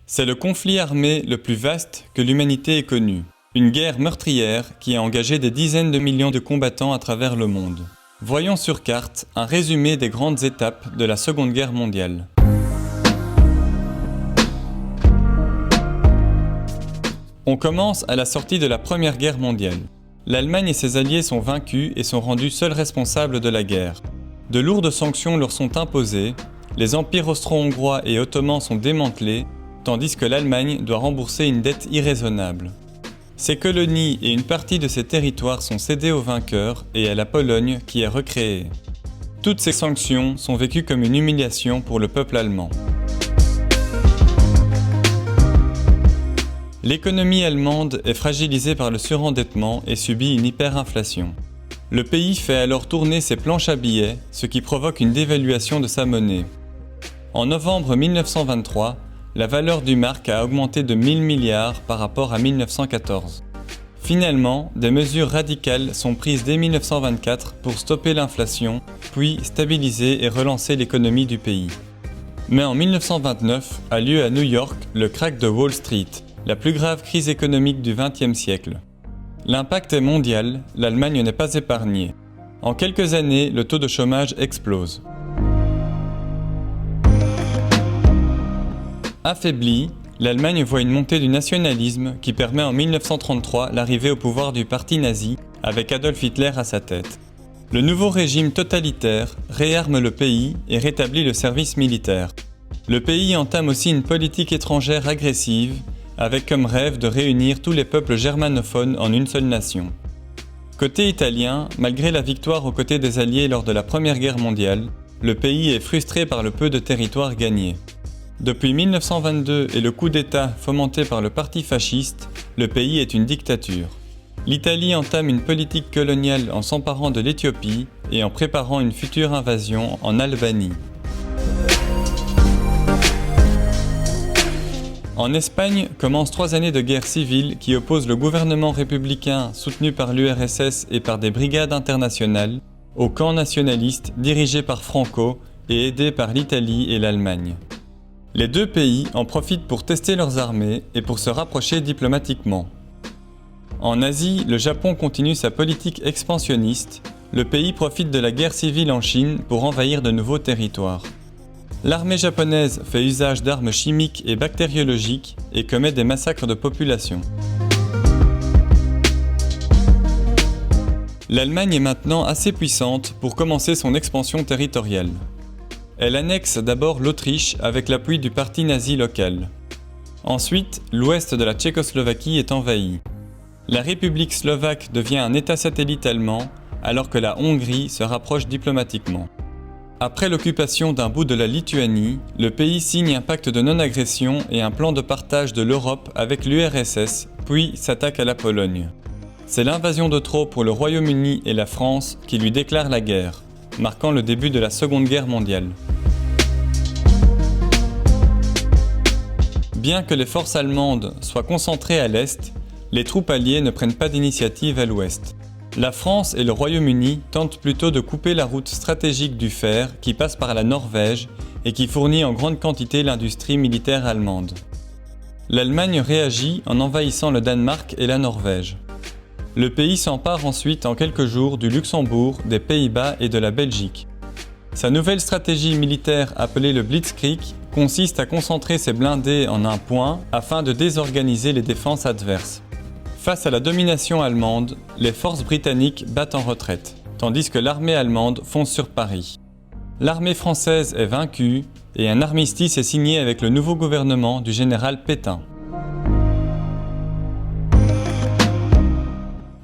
C'est le conflit armé le plus vaste que l'humanité ait connu. Une guerre meurtrière qui a engagé des dizaines de millions de combattants à travers le monde. Voyons sur carte un résumé des grandes étapes de la Seconde Guerre mondiale. On commence à la sortie de la Première Guerre mondiale. L'Allemagne et ses alliés sont vaincus et sont rendus seuls responsables de la guerre. De lourdes sanctions leur sont imposées, les empires austro-hongrois et ottomans sont démantelés, tandis que l'Allemagne doit rembourser une dette irraisonnable. Ses colonies et une partie de ses territoires sont cédés aux vainqueurs et à la Pologne qui est recréée. Toutes ces sanctions sont vécues comme une humiliation pour le peuple allemand. L'économie allemande est fragilisée par le surendettement et subit une hyperinflation. Le pays fait alors tourner ses planches à billets, ce qui provoque une dévaluation de sa monnaie. En novembre 1923, la valeur du mark a augmenté de 1000 milliards par rapport à 1914. Finalement, des mesures radicales sont prises dès 1924 pour stopper l'inflation, puis stabiliser et relancer l'économie du pays. Mais en 1929 a lieu à New York le krach de Wall Street, la plus grave crise économique du XXe siècle. L'impact est mondial, l'Allemagne n'est pas épargnée. En quelques années, le taux de chômage explose. Affaiblie, l'Allemagne voit une montée du nationalisme qui permet en 1933 l'arrivée au pouvoir du parti nazi avec Adolf Hitler à sa tête. Le nouveau régime totalitaire réarme le pays et rétablit le service militaire. Le pays entame aussi une politique étrangère agressive avec comme rêve de réunir tous les peuples germanophones en une seule nation. Côté italien, malgré la victoire aux côtés des Alliés lors de la Première Guerre mondiale, le pays est frustré par le peu de territoire gagné. Depuis 1922 et le coup d'État fomenté par le parti fasciste, le pays est une dictature. L'Italie entame une politique coloniale en s'emparant de l'Éthiopie et en préparant une future invasion en Albanie. En Espagne commencent 3 années de guerre civile qui opposent le gouvernement républicain soutenu par l'URSS et par des brigades internationales au camp nationaliste dirigé par Franco et aidé par l'Italie et l'Allemagne. Les deux pays en profitent pour tester leurs armées et pour se rapprocher diplomatiquement. En Asie, le Japon continue sa politique expansionniste. Le pays profite de la guerre civile en Chine pour envahir de nouveaux territoires. L'armée japonaise fait usage d'armes chimiques et bactériologiques et commet des massacres de population. L'Allemagne est maintenant assez puissante pour commencer son expansion territoriale. Elle annexe d'abord l'Autriche avec l'appui du parti nazi local. Ensuite, l'ouest de la Tchécoslovaquie est envahi. La République slovaque devient un État satellite allemand, alors que la Hongrie se rapproche diplomatiquement. Après l'occupation d'un bout de la Lituanie, le pays signe un pacte de non-agression et un plan de partage de l'Europe avec l'URSS, puis s'attaque à la Pologne. C'est l'invasion de trop pour le Royaume-Uni et la France qui lui déclarent la guerre, marquant le début de la Seconde Guerre mondiale. Bien que les forces allemandes soient concentrées à l'est, les troupes alliées ne prennent pas d'initiative à l'ouest. La France et le Royaume-Uni tentent plutôt de couper la route stratégique du fer qui passe par la Norvège et qui fournit en grande quantité l'industrie militaire allemande. L'Allemagne réagit en envahissant le Danemark et la Norvège. Le pays s'empare ensuite en quelques jours du Luxembourg, des Pays-Bas et de la Belgique. Sa nouvelle stratégie militaire appelée le Blitzkrieg consiste à concentrer ses blindés en un point afin de désorganiser les défenses adverses. Face à la domination allemande, les forces britanniques battent en retraite, tandis que l'armée allemande fonce sur Paris. L'armée française est vaincue et un armistice est signé avec le nouveau gouvernement du général Pétain.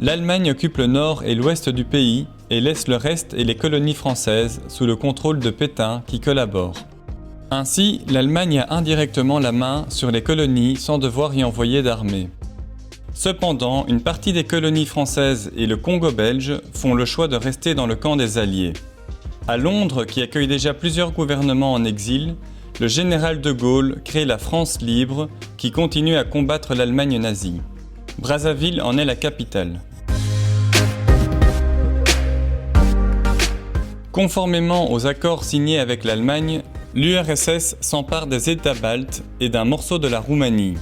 L'Allemagne occupe le nord et l'ouest du pays et laisse le reste et les colonies françaises sous le contrôle de Pétain qui collabore. Ainsi, l'Allemagne a indirectement la main sur les colonies sans devoir y envoyer d'armée. Cependant, une partie des colonies françaises et le Congo belge font le choix de rester dans le camp des Alliés. À Londres, qui accueille déjà plusieurs gouvernements en exil, le général de Gaulle crée la France libre qui continue à combattre l'Allemagne nazie. Brazzaville en est la capitale. Conformément aux accords signés avec l'Allemagne, l'URSS s'empare des États baltes et d'un morceau de la Roumanie.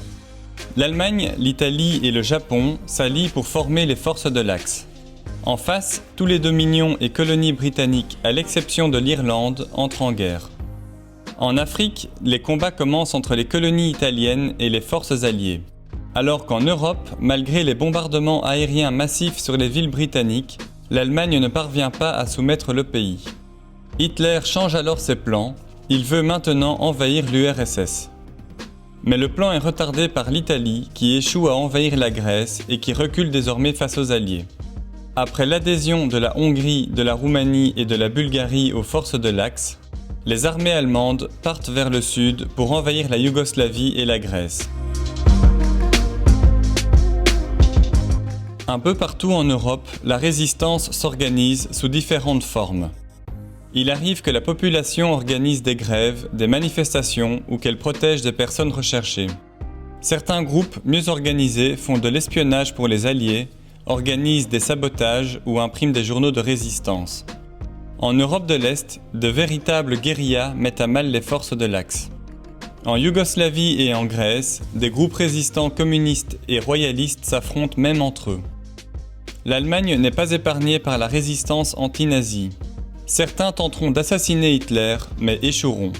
L'Allemagne, l'Italie et le Japon s'allient pour former les forces de l'Axe. En face, tous les dominions et colonies britanniques, à l'exception de l'Irlande, entrent en guerre. En Afrique, les combats commencent entre les colonies italiennes et les forces alliées. Alors qu'en Europe, malgré les bombardements aériens massifs sur les villes britanniques, l'Allemagne ne parvient pas à soumettre le pays. Hitler change alors ses plans, il veut maintenant envahir l'URSS. Mais le plan est retardé par l'Italie qui échoue à envahir la Grèce et qui recule désormais face aux Alliés. Après l'adhésion de la Hongrie, de la Roumanie et de la Bulgarie aux forces de l'Axe, les armées allemandes partent vers le sud pour envahir la Yougoslavie et la Grèce. Un peu partout en Europe, la résistance s'organise sous différentes formes. Il arrive que la population organise des grèves, des manifestations ou qu'elle protège des personnes recherchées. Certains groupes mieux organisés font de l'espionnage pour les Alliés, organisent des sabotages ou impriment des journaux de résistance. En Europe de l'Est, de véritables guérillas mettent à mal les forces de l'Axe. En Yougoslavie et en Grèce, des groupes résistants communistes et royalistes s'affrontent même entre eux. L'Allemagne n'est pas épargnée par la résistance anti-nazie. Certains tenteront d'assassiner Hitler, mais échoueront.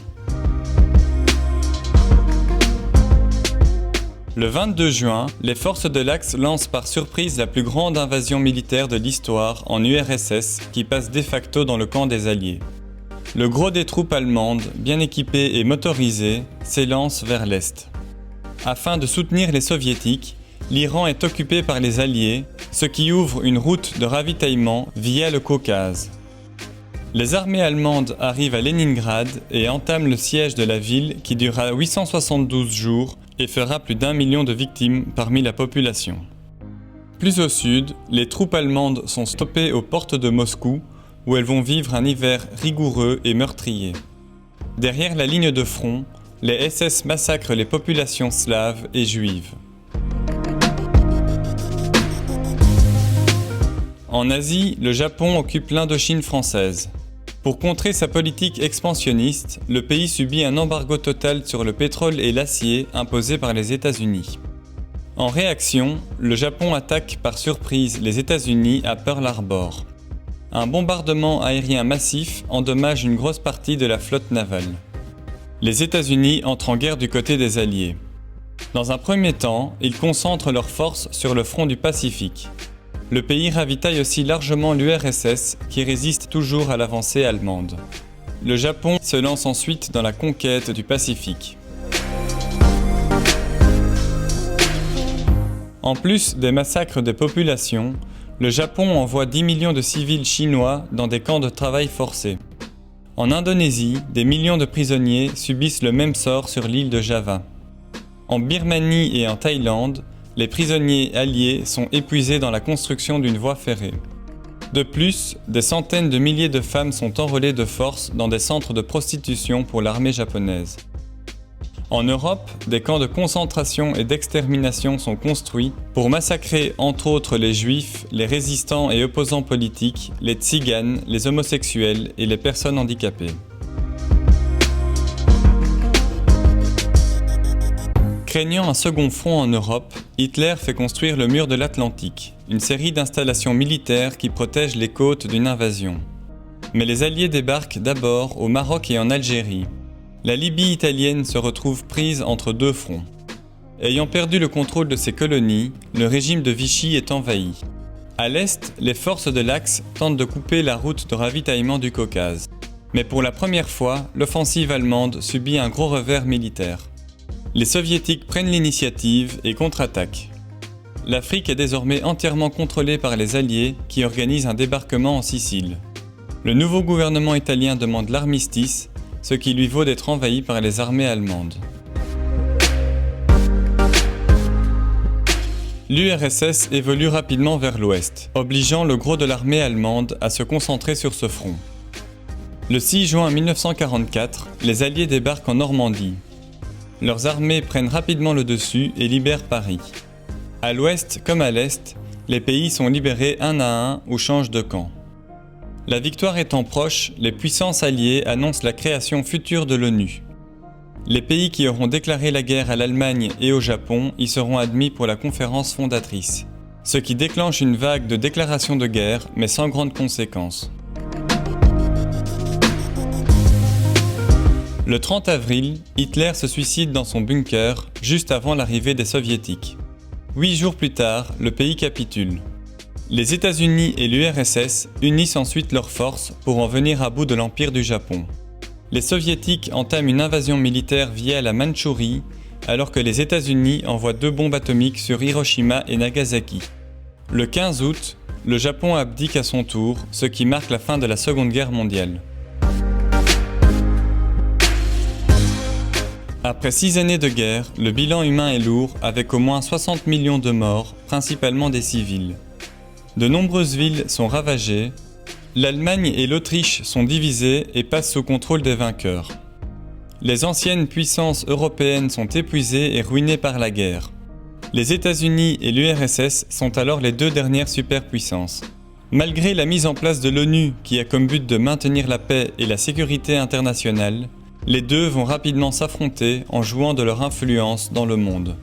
Le 22 juin, les forces de l'Axe lancent par surprise la plus grande invasion militaire de l'histoire en URSS qui passe de facto dans le camp des Alliés. Le gros des troupes allemandes, bien équipées et motorisées, s'élance vers l'Est. Afin de soutenir les Soviétiques, l'Iran est occupé par les Alliés, ce qui ouvre une route de ravitaillement via le Caucase. Les armées allemandes arrivent à Leningrad et entament le siège de la ville qui durera 872 jours et fera plus d'1 million de victimes parmi la population. Plus au sud, les troupes allemandes sont stoppées aux portes de Moscou où elles vont vivre un hiver rigoureux et meurtrier. Derrière la ligne de front, les SS massacrent les populations slaves et juives. En Asie, le Japon occupe l'Indochine française. Pour contrer sa politique expansionniste, le pays subit un embargo total sur le pétrole et l'acier imposé par les États-Unis. En réaction, le Japon attaque par surprise les États-Unis à Pearl Harbor. Un bombardement aérien massif endommage une grosse partie de la flotte navale. Les États-Unis entrent en guerre du côté des Alliés. Dans un premier temps, ils concentrent leurs forces sur le front du Pacifique. Le pays ravitaille aussi largement l'URSS qui résiste toujours à l'avancée allemande. Le Japon se lance ensuite dans la conquête du Pacifique. En plus des massacres des populations, le Japon envoie 10 millions de civils chinois dans des camps de travail forcés. En Indonésie, des millions de prisonniers subissent le même sort sur l'île de Java. En Birmanie et en Thaïlande, les prisonniers alliés sont épuisés dans la construction d'une voie ferrée. De plus, des centaines de milliers de femmes sont enrôlées de force dans des centres de prostitution pour l'armée japonaise. En Europe, des camps de concentration et d'extermination sont construits pour massacrer entre autres les juifs, les résistants et opposants politiques, les tziganes, les homosexuels et les personnes handicapées. Craignant un second front en Europe, Hitler fait construire le mur de l'Atlantique, une série d'installations militaires qui protègent les côtes d'une invasion. Mais les Alliés débarquent d'abord au Maroc et en Algérie. La Libye italienne se retrouve prise entre deux fronts. Ayant perdu le contrôle de ses colonies, le régime de Vichy est envahi. À l'est, les forces de l'Axe tentent de couper la route de ravitaillement du Caucase. Mais pour la première fois, l'offensive allemande subit un gros revers militaire. Les soviétiques prennent l'initiative et contre-attaquent. L'Afrique est désormais entièrement contrôlée par les Alliés qui organisent un débarquement en Sicile. Le nouveau gouvernement italien demande l'armistice, ce qui lui vaut d'être envahi par les armées allemandes. L'URSS évolue rapidement vers l'ouest, obligeant le gros de l'armée allemande à se concentrer sur ce front. Le 6 juin 1944, les Alliés débarquent en Normandie. Leurs armées prennent rapidement le dessus et libèrent Paris. À l'ouest comme à l'est, les pays sont libérés un à un ou changent de camp. La victoire étant proche, les puissances alliées annoncent la création future de l'ONU. Les pays qui auront déclaré la guerre à l'Allemagne et au Japon y seront admis pour la conférence fondatrice, ce qui déclenche une vague de déclarations de guerre, mais sans grandes conséquences. Le 30 avril, Hitler se suicide dans son bunker, juste avant l'arrivée des Soviétiques. 8 jours plus tard, le pays capitule. Les États-Unis et l'URSS unissent ensuite leurs forces pour en venir à bout de l'Empire du Japon. Les Soviétiques entament une invasion militaire via la Mandchourie, alors que les États-Unis envoient 2 bombes atomiques sur Hiroshima et Nagasaki. Le 15 août, le Japon abdique à son tour, ce qui marque la fin de la Seconde Guerre mondiale. Après 6 années de guerre, le bilan humain est lourd, avec au moins 60 millions de morts, principalement des civils. De nombreuses villes sont ravagées. L'Allemagne et l'Autriche sont divisées et passent sous contrôle des vainqueurs. Les anciennes puissances européennes sont épuisées et ruinées par la guerre. Les États-Unis et l'URSS sont alors les 2 dernières superpuissances. Malgré la mise en place de l'ONU qui a comme but de maintenir la paix et la sécurité internationale, les deux vont rapidement s'affronter en jouant de leur influence dans le monde.